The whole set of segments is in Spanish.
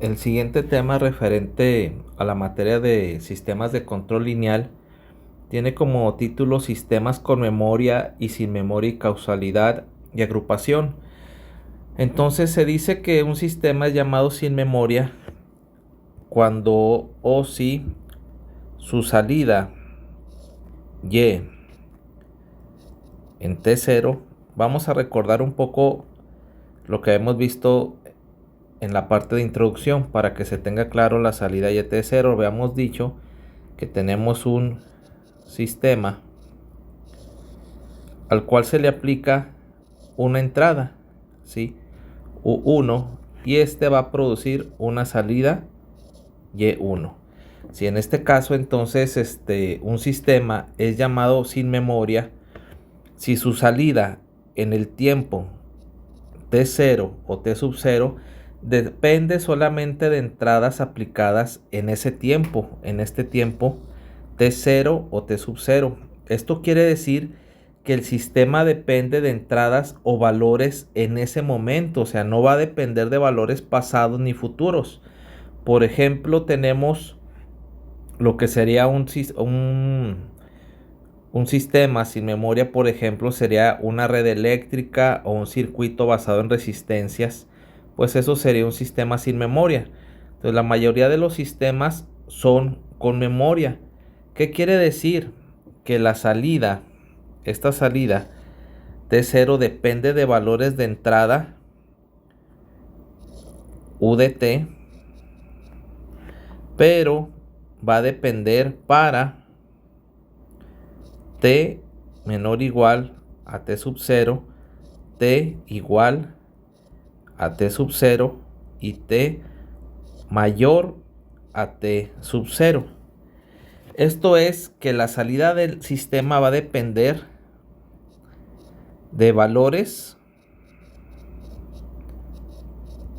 El siguiente tema referente a la materia de sistemas de control lineal tiene como título Sistemas con memoria y sin memoria y causalidad y agrupación. Entonces se dice que un sistema es llamado sin memoria cuando o si su salida y en T0. Vamos a recordar un poco lo que hemos visto en la parte de introducción para que se tenga claro la salida y T0. Habíamos dicho que tenemos un sistema al cual se le aplica una entrada, ¿sí? U1, y este va a producir una salida Y1. Si en este caso entonces un sistema es llamado sin memoria si su salida en el tiempo T0 o T sub 0 depende solamente de entradas aplicadas en ese tiempo, en este tiempo T0 o T sub 0. Esto quiere decir que el sistema depende de entradas o valores en ese momento, o sea, no va a depender de valores pasados ni futuros. Por ejemplo, tenemos lo que sería un sistema sin memoria, por ejemplo, sería una red eléctrica o un circuito basado en resistencias. Pues eso sería un sistema sin memoria. Entonces la mayoría de los sistemas son con memoria. ¿Qué quiere decir? Que la salida, esta salida T0 depende de valores de entrada U de T, pero va a depender para T menor o igual a T sub 0, T igual a T sub 0 y T mayor a T sub 0. Esto es que la salida del sistema va a depender de valores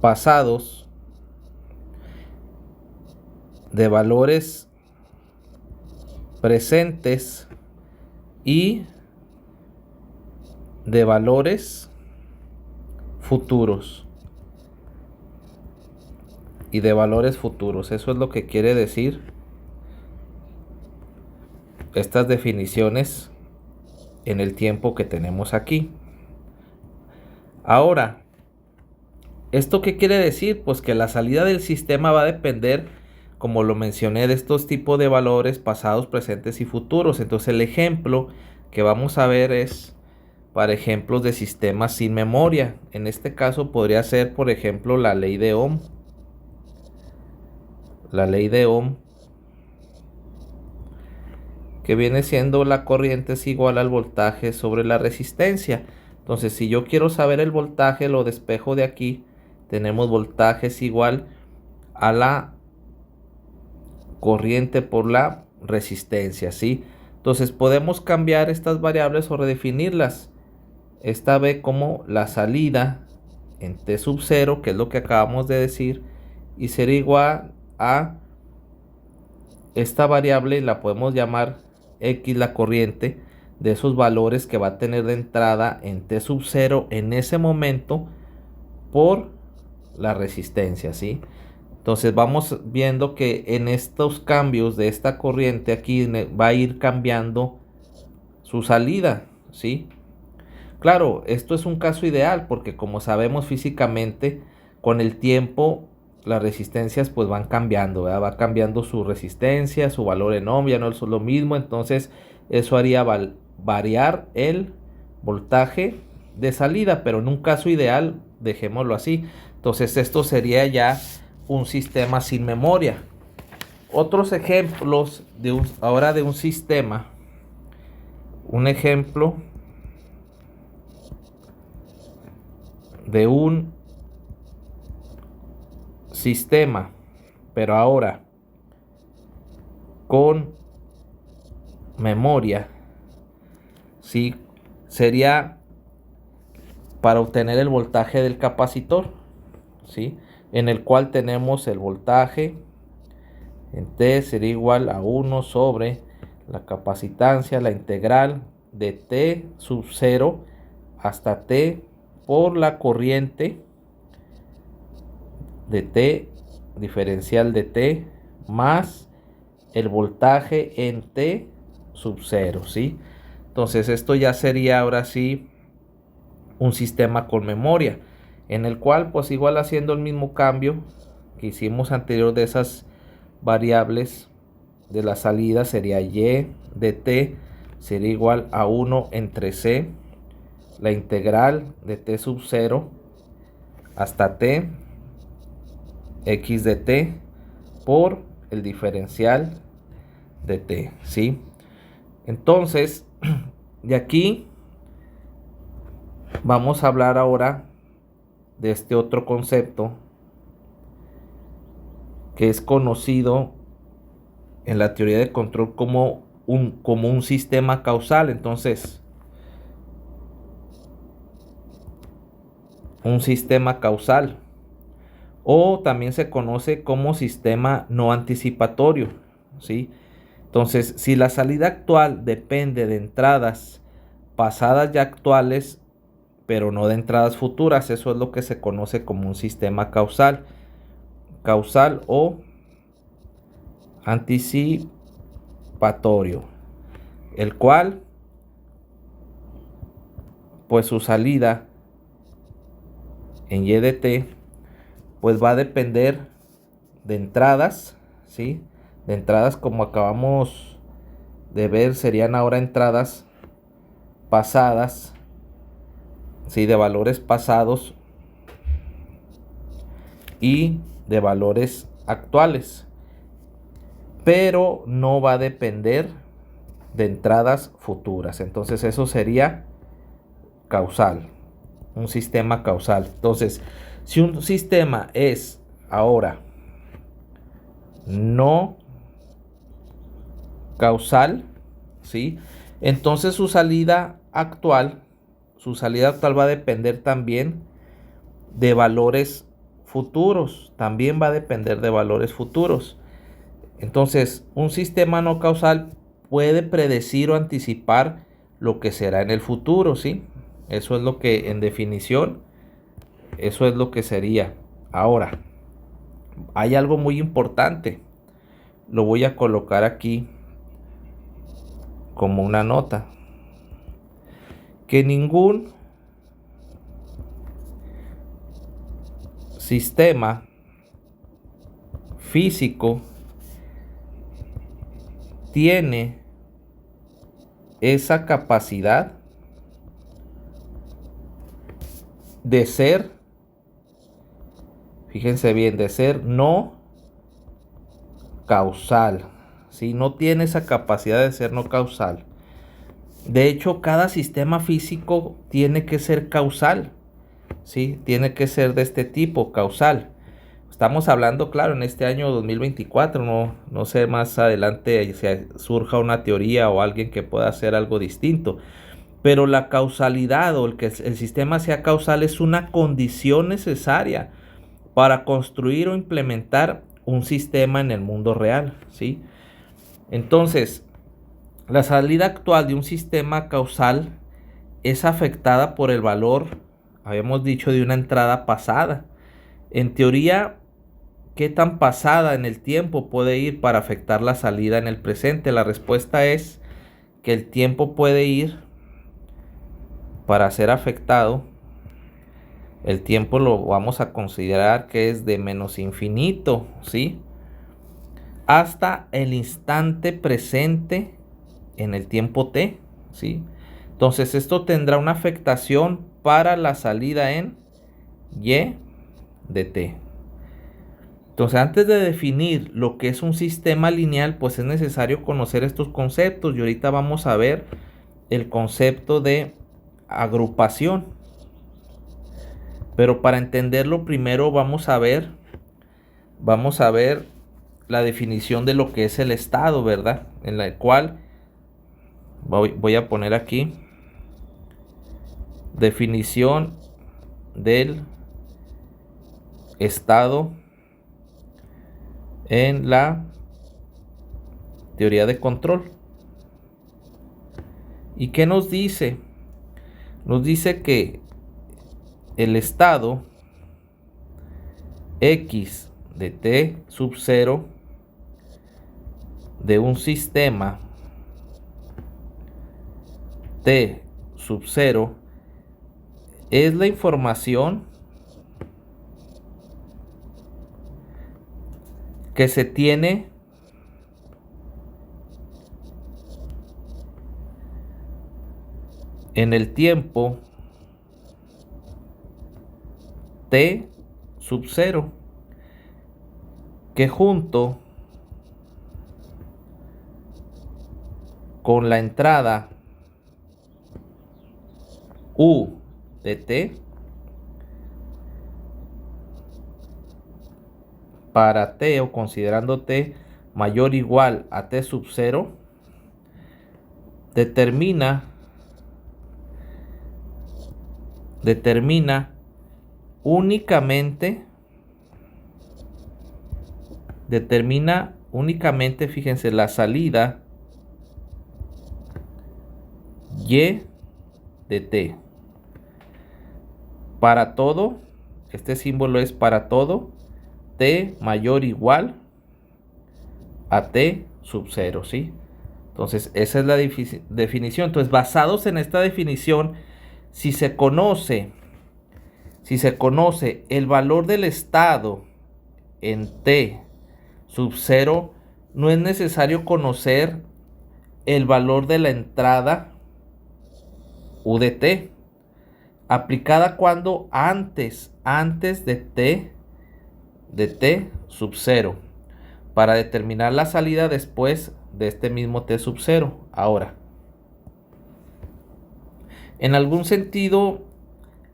pasados, de valores presentes y de valores futuros. Y de valores futuros. Eso es lo que quiere decir estas definiciones en el tiempo que tenemos aquí. Ahora, ¿esto qué quiere decir? Pues que la salida del sistema va a depender, como lo mencioné, de estos tipos de valores pasados, presentes y futuros. Entonces el ejemplo que vamos a ver es para ejemplos de sistemas sin memoria. En este caso podría ser, por ejemplo, la ley de Ohm. La ley de Ohm, que viene siendo la corriente es igual al voltaje sobre la resistencia. Entonces, si yo quiero saber el voltaje, lo despejo de aquí. Tenemos voltaje es igual a la corriente por la resistencia, ¿sí? Entonces, podemos cambiar estas variables o redefinirlas. Esta vez como la salida en T sub 0, que es lo que acabamos de decir, y será igual a esta variable, la podemos llamar X, la corriente de esos valores que va a tener de entrada en T sub 0 en ese momento por la resistencia, ¿sí? Entonces vamos viendo que en estos cambios de esta corriente aquí va a ir cambiando su salida, ¿sí? Claro, esto es un caso ideal porque como sabemos físicamente, con el tiempo las resistencias pues van cambiando, ¿verdad? Va cambiando su resistencia, su valor en ohm, ya no es lo mismo, entonces eso haría variar el voltaje de salida, pero en un caso ideal, dejémoslo así. Entonces esto sería ya un sistema sin memoria. Otros ejemplos ahora de un sistema, un ejemplo de un sistema, pero ahora con memoria, ¿sí? Sería para obtener el voltaje del capacitor, ¿sí? En el cual tenemos el voltaje en T sería igual a 1 sobre la capacitancia, la integral de T sub 0 hasta T por la corriente de T diferencial de T más el voltaje en T sub 0, ¿sí? Entonces esto ya sería ahora sí un sistema con memoria, en el cual pues igual haciendo el mismo cambio que hicimos anterior de esas variables de la salida, sería y de t sería igual a 1 entre c, la integral de t sub 0 hasta t, x de t por el diferencial de t, ¿sí? Entonces, de aquí vamos a hablar ahora de este otro concepto que es conocido en la teoría de control como un sistema causal. Entonces, un sistema causal, o también se conoce como sistema no anticipatorio, ¿sí? Entonces, si la salida actual depende de entradas pasadas y actuales, pero no de entradas futuras, eso es lo que se conoce como un sistema causal o anticipatorio, el cual pues su salida en y de t pues va a depender de entradas, ¿sí? De entradas, como acabamos de ver, serían ahora entradas pasadas, ¿sí? De valores pasados y de valores actuales, pero no va a depender de entradas futuras. Entonces eso sería causal, un sistema causal. Entonces, si un sistema es ahora no causal, ¿sí? Entonces su salida actual va a depender también de valores futuros, también va a depender de valores futuros. Entonces, un sistema no causal puede predecir o anticipar lo que será en el futuro, ¿sí? Eso es lo que, en definición, eso es lo que sería. Ahora, hay algo muy importante. Lo voy a colocar aquí como una nota. Que ningún sistema físico tiene esa capacidad de ser, fíjense bien, de ser no causal, ¿sí? No tiene esa capacidad de ser no causal. De hecho, cada sistema físico tiene que ser causal, ¿sí? Tiene que ser de este tipo, causal. Estamos hablando, claro, en este año 2024, no sé más adelante si surja una teoría o alguien que pueda hacer algo distinto. Pero la causalidad o el que el sistema sea causal es una condición necesaria para construir o implementar un sistema en el mundo real, ¿sí? Entonces, la salida actual de un sistema causal es afectada por el valor, habíamos dicho, de una entrada pasada. En teoría, ¿qué tan pasada en el tiempo puede ir para afectar la salida en el presente? La respuesta es que el tiempo puede ir para ser afectado. El tiempo lo vamos a considerar que es de menos infinito, ¿sí? Hasta el instante presente en el tiempo t, ¿sí? Entonces esto tendrá una afectación para la salida en y de t. Entonces, antes de definir lo que es un sistema lineal, pues es necesario conocer estos conceptos. Y ahorita vamos a ver el concepto de agrupación. Pero para entenderlo, primero vamos a ver la definición de lo que es el estado, ¿verdad? En la cual voy a poner aquí definición del estado en la teoría de control. ¿Y qué nos dice? Nos dice que el estado X de T sub 0 de un sistema T sub 0 es la información que se tiene en el tiempo T sub 0, que junto con la entrada U de T para T, o considerando T mayor o igual a T sub 0, determina únicamente, fíjense, la salida Y de T. Para todo, este símbolo es para todo T mayor o igual a T sub 0, ¿sí? Entonces, esa es la definición. Entonces, basados en esta definición, si se conoce el valor del estado en T sub 0, no es necesario conocer el valor de la entrada U de T, aplicada cuando antes de T sub 0, para determinar la salida después de este mismo T sub 0. Ahora, en algún sentido,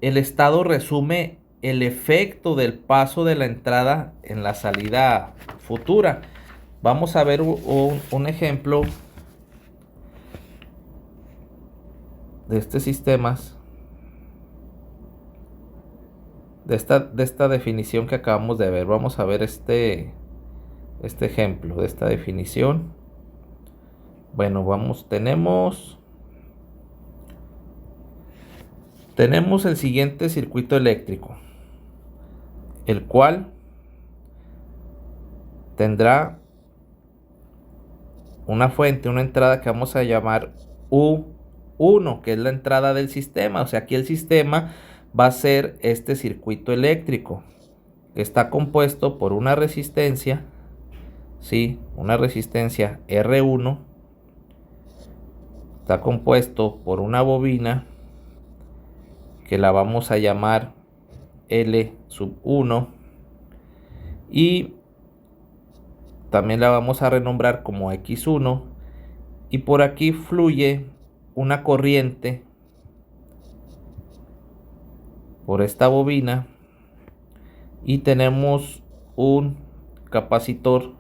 el estado resume el efecto del paso de la entrada en la salida futura. Vamos a ver un ejemplo de este sistemas, de esta definición que acabamos de ver. Vamos a ver este ejemplo de esta definición. Bueno, tenemos el siguiente circuito eléctrico, el cual tendrá una fuente, una entrada que vamos a llamar U1, que es la entrada del sistema. O sea, aquí el sistema va a ser este circuito eléctrico, que está compuesto por una resistencia, ¿sí? Una resistencia R1, está compuesto por una bobina que la vamos a llamar L sub 1, y también la vamos a renombrar como X1, y por aquí fluye una corriente por esta bobina, y tenemos un capacitor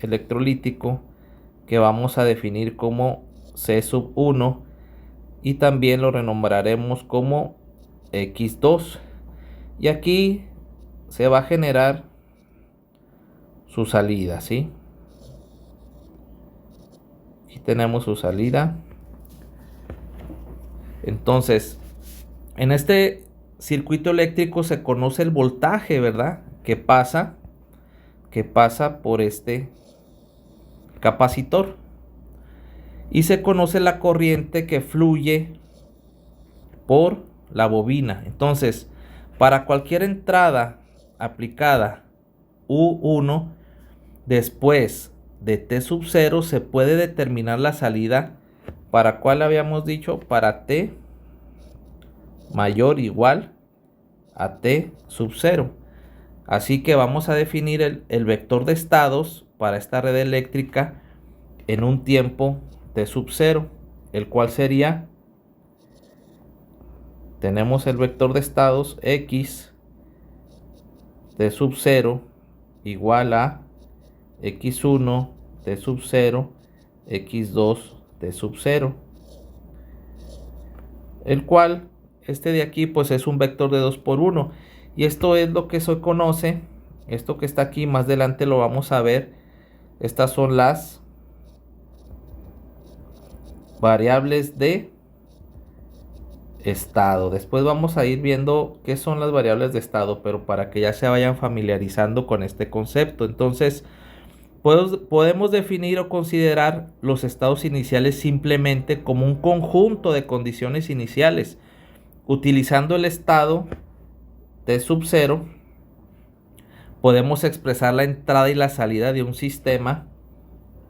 electrolítico que vamos a definir como C sub 1, y también lo renombraremos como X2, y aquí se va a generar su salida, ¿sí? Aquí tenemos su salida. Entonces, en este circuito eléctrico se conoce el voltaje, ¿verdad? Que pasa por este capacitor, y se conoce la corriente que fluye por la bobina. Entonces, para cualquier entrada aplicada U1 después de T sub 0, se puede determinar la salida. ¿Para cuál habíamos dicho? Para T mayor o igual a T sub 0. Así que vamos a definir el vector de estados para esta red eléctrica en un tiempo T sub 0, el cual sería, tenemos el vector de estados X T sub 0 igual a X1 T sub 0, X2 T sub 0, el cual este de aquí pues es un vector de 2 por 1, y esto es lo que se conoce, esto que está aquí, más adelante lo vamos a ver. Estas son las variables de estado. Después vamos a ir viendo qué son las variables de estado, pero para que ya se vayan familiarizando con este concepto. Entonces, podemos definir o considerar los estados iniciales simplemente como un conjunto de condiciones iniciales. Utilizando el estado T sub 0, podemos expresar la entrada y la salida de un sistema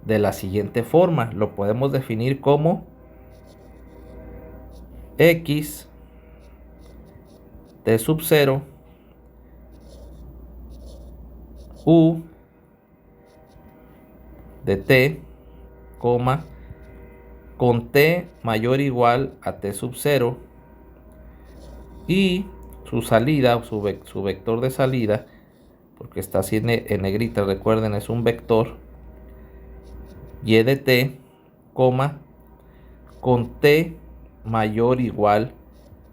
de la siguiente forma. Lo podemos definir como X T sub 0 U de T, con T mayor o igual a T sub 0 y su salida, o su vector de salida, porque está así en negrita, recuerden, es un vector, Y de T, con T mayor o igual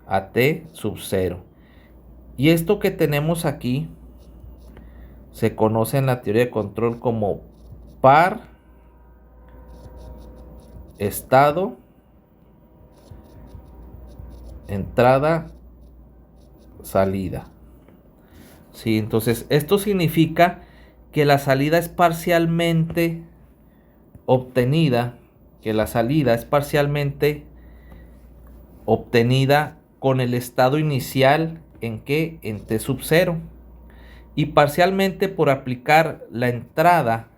a T sub 0. Y esto que tenemos aquí se conoce en la teoría de control como par estado entrada salida. Sí, entonces esto significa que la salida es parcialmente obtenida, con el estado inicial en T sub 0, y parcialmente por aplicar la entrada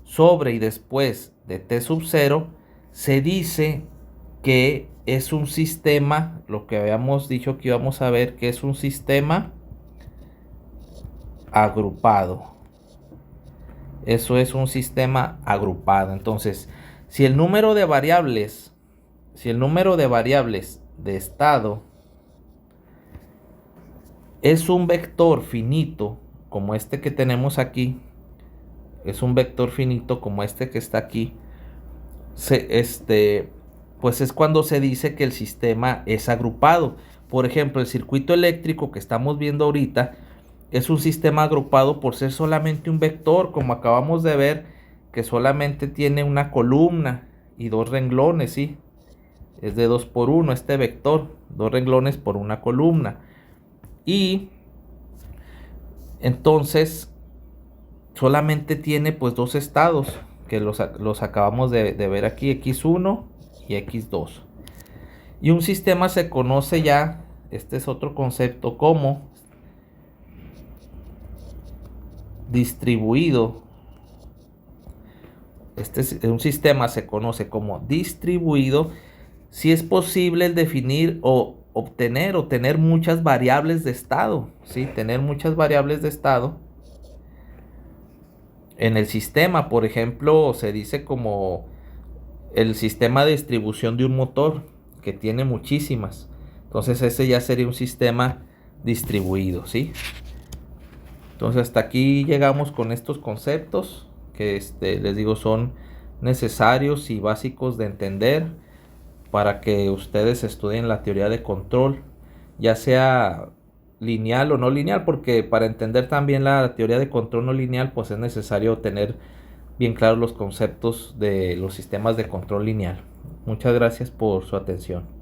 sobre y después de T sub 0, se dice que es un sistema, lo que habíamos dicho que íbamos a ver, que es un sistema agrupado. Eso es un sistema agrupado. Entonces, si el número de variables de estado es un vector finito, como este que tenemos aquí, es un vector finito como este que está aquí, pues es cuando se dice que el sistema es agrupado. Por ejemplo, el circuito eléctrico que estamos viendo ahorita es un sistema agrupado por ser solamente un vector, como acabamos de ver, que solamente tiene una columna y dos renglones, ¿sí? Es de 2 por 1 este vector, 2 renglones por una columna. Y entonces solamente tiene pues dos estados, que los acabamos de ver aquí, X1 y X2. Y un sistema se conoce ya, este es otro concepto, como distribuido. Un sistema se conoce como distribuido si es posible el definir o obtener o tener muchas variables de estado, ¿sí? Tener muchas variables de estado en el sistema. Por ejemplo, se dice como el sistema de distribución de un motor, que tiene muchísimas. Entonces ese ya sería un sistema distribuido, ¿sí? Entonces hasta aquí llegamos con estos conceptos que les digo son necesarios y básicos de entender para que ustedes estudien la teoría de control, ya sea lineal o no lineal, porque para entender también la teoría de control no lineal, pues es necesario tener bien claros los conceptos de los sistemas de control lineal. Muchas gracias por su atención.